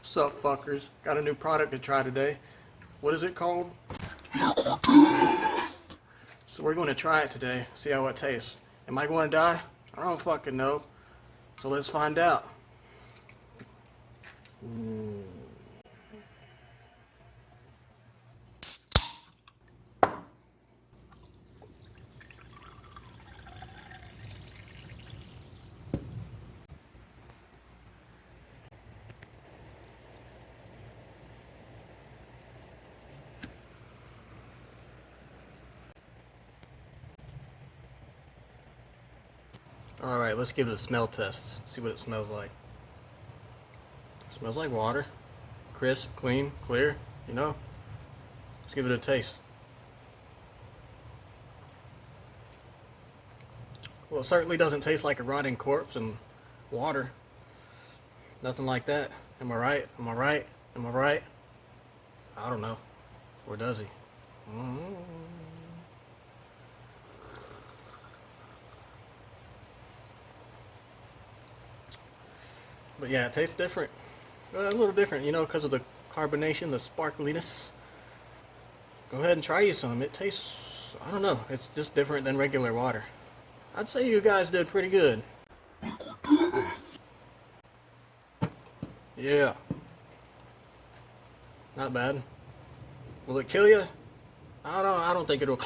Sup fuckers, got a new product to try today. What is it called? So we're going to try it today, see how it tastes. Am I going to die? I don't fucking know. So let's find out. Alright, let's give it a smell test. See what it smells like. Smells like water. Crisp, clean, clear, you know? Let's give it a taste. Well, it certainly doesn't taste like a rotting corpse and water. Nothing like that. Am I right? Am I right? Am I right? I don't know. Or does he? But yeah, it tastes different. A little different, you know, because of the carbonation, the sparkliness. Go ahead and try you some. It tastes, I don't know, it's just different than regular water. I'd say you guys did pretty good. Yeah. Not bad. Will it kill you? I don't think it'll.